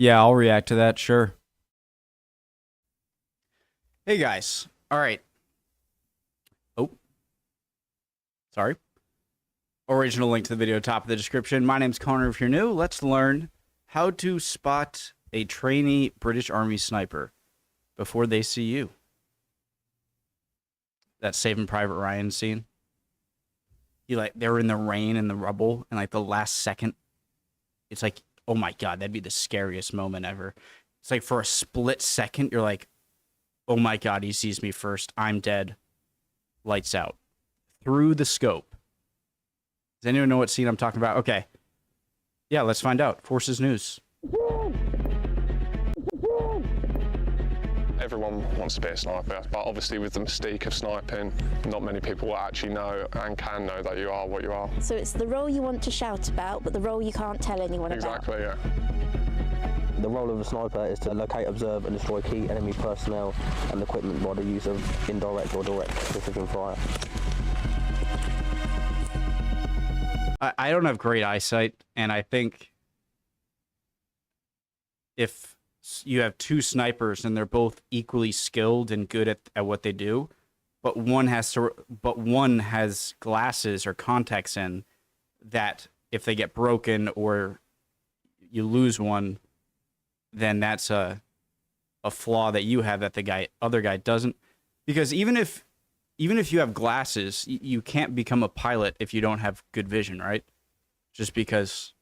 Yeah, I'll react to that, sure. Hey guys. All right. Oh. Sorry. Original link to the video top of the description. My name's Connor if you're new. Let's learn how to spot a trainee British Army sniper before they see you. That Saving Private Ryan scene. They were in the rain and the rubble, and like the last second, it's like, oh my god, that'd be the scariest moment ever. It's like for a split second, you're like, oh my god, he sees me first. I'm dead. Lights out. Through the scope. Does anyone know what scene I'm talking about? Okay. Yeah, let's find out. Forces News. Everyone wants to be a sniper, but obviously with the mystique of sniping, not many people will actually know and can know that you are what you are. So it's the role you want to shout about, but the role you can't tell anyone about. Exactly, yeah. The role of a sniper is to locate, observe and destroy key enemy personnel and equipment by the use of indirect or direct precision fire. I don't have great eyesight, and I think if you have two snipers and they're both equally skilled and good at what they do, but one has glasses or contacts in that if they get broken or you lose one, then that's a flaw that you have that the other guy doesn't. Because even if you have glasses, you can't become a pilot if you don't have good vision, right? Just because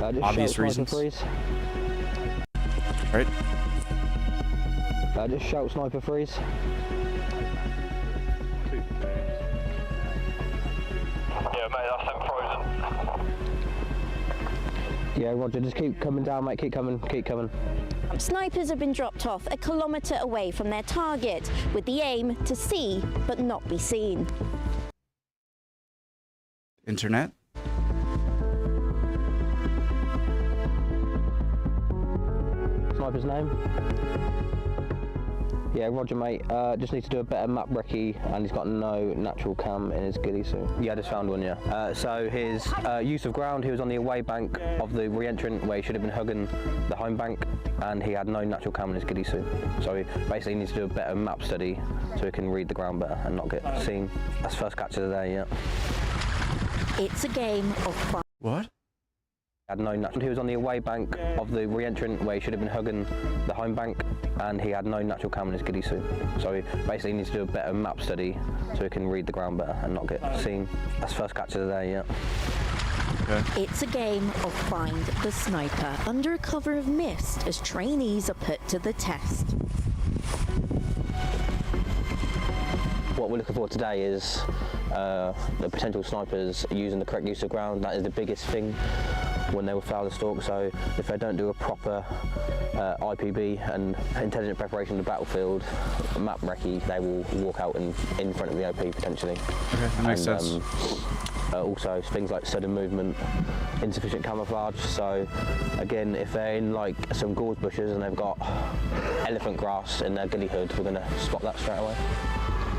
obvious reasons. Right? Just shout sniper freeze. Yeah, mate, that's them frozen. Yeah, Roger, just keep coming down, mate, keep coming. Snipers have been dropped off a kilometre away from their target with the aim to see but not be seen. Internet? Sniper's name? Yeah, Roger, mate. Just need to do a better map recce, and he's got no natural cam in his ghillie suit. Yeah, I just found one, yeah. So his use of ground, he was on the away bank of the re-entrant where he should have been hugging the home bank, and he had no natural cam in his ghillie suit. So he basically needs to do a better map study so he can read the ground better and not get seen. That's first catch of the day, yeah. It's a game of fun. What? He was on the away bank of the re-entrant where he should have been hugging the home bank, and he had no natural cam in his ghillie suit. So he basically needs to do a better map study so he can read the ground better and not get seen. That's first catch of the day, yeah. Okay. It's a game of find the sniper under a cover of mist as trainees are put to the test. What we're looking for today is the potential snipers using the correct use of ground. That is the biggest thing when they will fail the stalk. So if they don't do a proper IPB and intelligent preparation of the battlefield, map recce, they will walk out in front of the OP potentially. Okay, that makes sense. Also things like sudden movement, insufficient camouflage. So again, if they're in like some gorse bushes and they've got elephant grass in their ghillie hood, we're going to spot that straight away.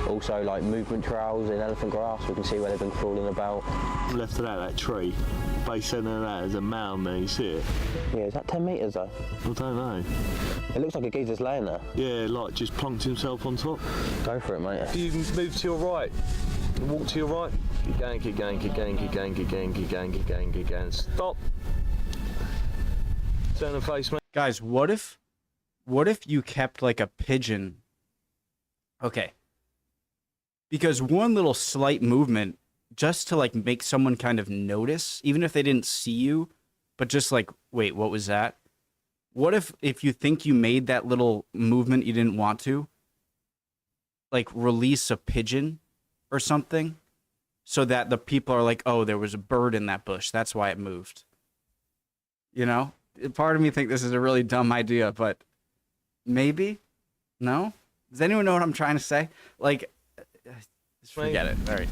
Also like movement trails in elephant grass, we can see where they've been crawling about. Left of that tree, base centre of that is a mound there, you see it? Yeah, is that 10 metres though? I don't know. It looks like a geezer's laying there. Yeah, like just plonked himself on top. Go for it, mate. If you move to your right, walk to your right, keep going, keep going, keep going, keep going, keep going, keep going, keep going, keep going, stop. Turn and face, mate. Guys, what if you kept like a pigeon? Okay. Because one little slight movement, just to like make someone kind of notice, even if they didn't see you, but just like, wait, what was that? What if you think you made that little movement you didn't want to, like release a pigeon or something, so that the people are like, oh, there was a bird in that bush, that's why it moved. You know? Part of me think this is a really dumb idea, but maybe? No? Does anyone know what I'm trying to say? Like, just forget it. All right.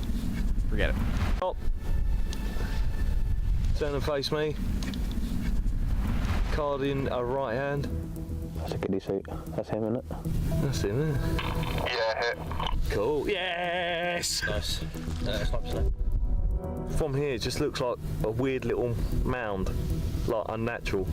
Forget it. Stop. Turn and face me. Card in a right hand. That's a ghillie suit. That's him, isn't it? That's him, isn't it? Yeah, hit. Cool. Yes! Nice. Sniper's name. From here, it just looks like a weird little mound. Like unnatural.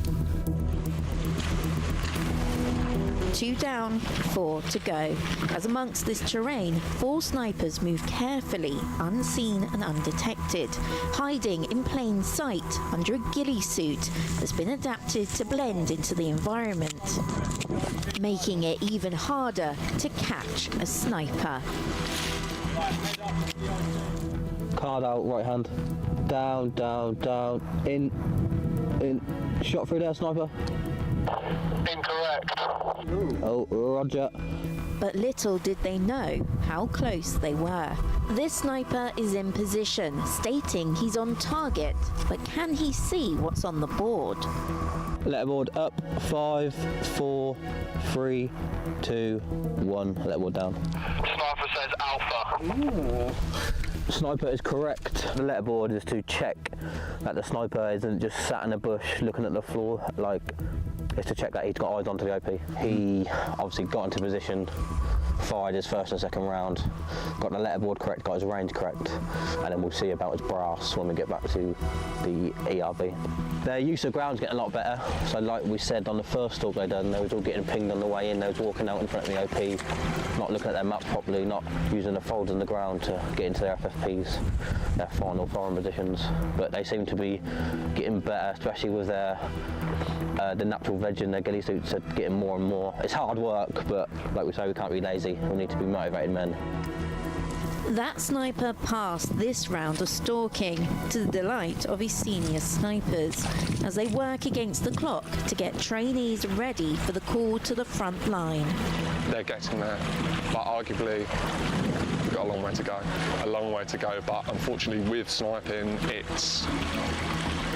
2 down, 4 to go. As amongst this terrain, 4 snipers move carefully, unseen and undetected, hiding in plain sight under a ghillie suit that's been adapted to blend into the environment, making it even harder to catch a sniper. Card out, right hand. Down, down, down. In. Shot through there, sniper. Incorrect. Oh, roger. But little did they know how close they were. This sniper is in position, stating he's on target, but can he see what's on the board? Letterboard up. 5, 4, 3, 2, 1. Letterboard down. Sniper says Alpha. Sniper is correct. The letterboard is to check that the sniper isn't just sat in a bush looking at the floor, like, it's to check that he's got eyes onto the OP. He obviously got into position, fired his first and second round, got the letterboard correct, got his range correct, and then we'll see about his brass when we get back to the ERB. Their use of ground's getting a lot better, so like we said on the first talk they done, they was all getting pinged on the way in, they was walking out in front of the OP, not looking at their map properly, not using the folds on the ground to get into their FFPs, their final foreign positions, but they seem to be getting better, especially with their the natural veg in their ghillie suits are getting more and more. It's hard work, but like we say, we can't be lazy, we need to be motivated men. That sniper passed this round of stalking, to the delight of his senior snipers, as they work against the clock to get trainees ready for the call to the front line. They're getting there, but arguably we've got a long way to go. A long way to go, but unfortunately with sniping,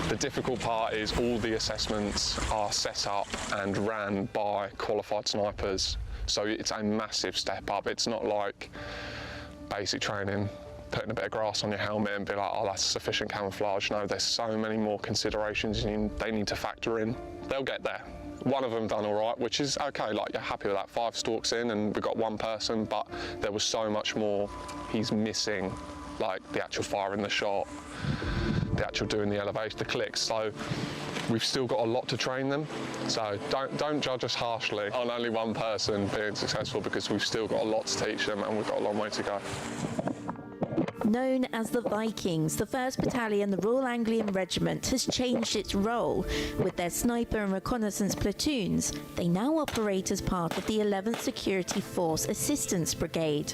the difficult part is all the assessments are set up and ran by qualified snipers, so it's a massive step up. It's not like basic training, putting a bit of grass on your helmet and be like, oh, that's sufficient camouflage. No, there's so many more considerations they need to factor in. They'll get there. One of them done all right, which is okay, like you're happy with that. 5 stalks in and we've got 1 person, but there was so much more he's missing, like the actual firing the shot, the actual doing the elevation, the clicks. So we've still got a lot to train them. So don't judge us harshly on only 1 person being successful, because we've still got a lot to teach them and we've got a long way to go. Known as the Vikings, the 1st Battalion, the Royal Anglian Regiment, has changed its role. With their sniper and reconnaissance platoons, they now operate as part of the 11th Security Force Assistance Brigade.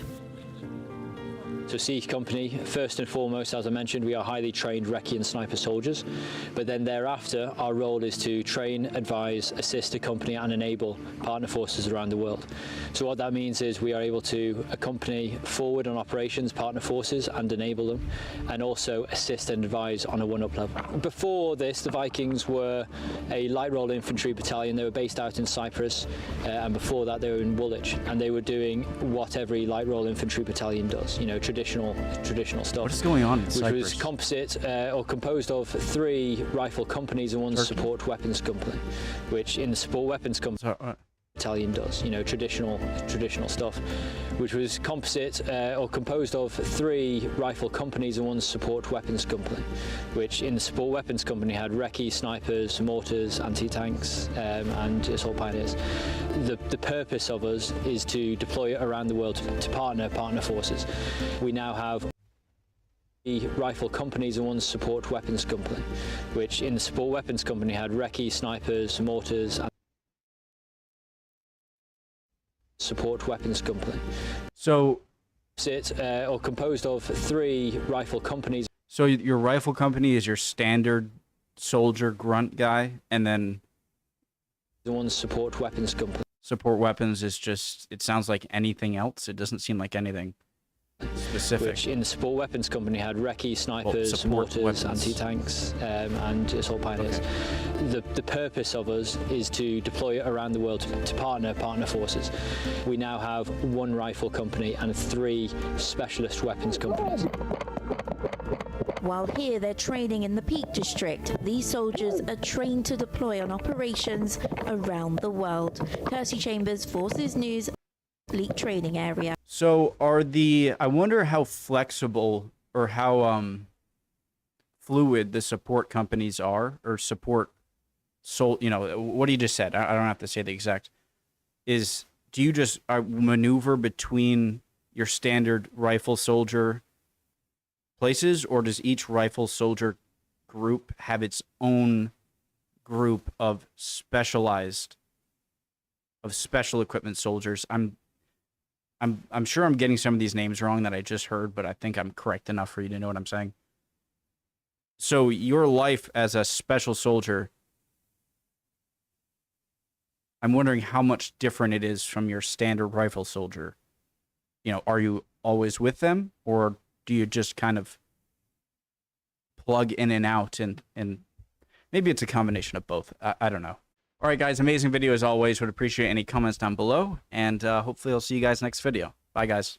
So Siege Company, first and foremost, as I mentioned, we are highly trained recce and sniper soldiers, but then thereafter our role is to train, advise, assist, accompany and enable partner forces around the world. So what that means is we are able to accompany forward on operations partner forces and enable them, and also assist and advise on a 1-up level. Before this, the Vikings were a light role infantry battalion. They were based out in Cyprus, and before that they were in Woolwich, and they were doing what every light role infantry battalion does, you know, traditional stuff. What is going on in which Cyprus? was composite or composed of 3 rifle companies and 1 support weapons company, which in the support weapons company battalion does, you know, traditional stuff, which was composite or composed of 3 rifle companies and 1 support weapons company, which in the support weapons company had recce, snipers, mortars, anti-tanks and assault pioneers. The purpose of us is to deploy it around the world to partner forces. We now have rifle companies and 1 support weapons company, which in the support weapons company had recce, snipers, mortars and support weapons company. So or composed of 3 rifle companies. So your rifle company is your standard soldier grunt guy, and then The 1 support weapons company. Support weapons is just, it sounds like anything else. It doesn't seem like anything specific. Which in the support weapons company had recce, snipers, mortars, anti-tanks and assault pioneers. Okay. The purpose of us is to deploy it around the world to partner forces. We now have 1 rifle company and 3 specialist weapons companies. While here they're training in the Peak District, these soldiers are trained to deploy on operations around the world. Kirsty Chambers, Forces News, Elite Training Area. So I wonder how flexible or how fluid the support companies are, or support, you know, what you just said. I don't have to say the exact is, do you just maneuver between your standard rifle soldier places, or does each rifle soldier group have its own group of special equipment soldiers? I'm sure I'm getting some of these names wrong that I just heard, but I think I'm correct enough for you to know what I'm saying. So your life as a special soldier, I'm wondering how much different it is from your standard rifle soldier. You know, are you always with them, or do you just kind of plug in and out, and maybe it's a combination of both. I don't know. All right, guys, amazing video as always. Would appreciate any comments down below, and hopefully I'll see you guys next video. Bye, guys.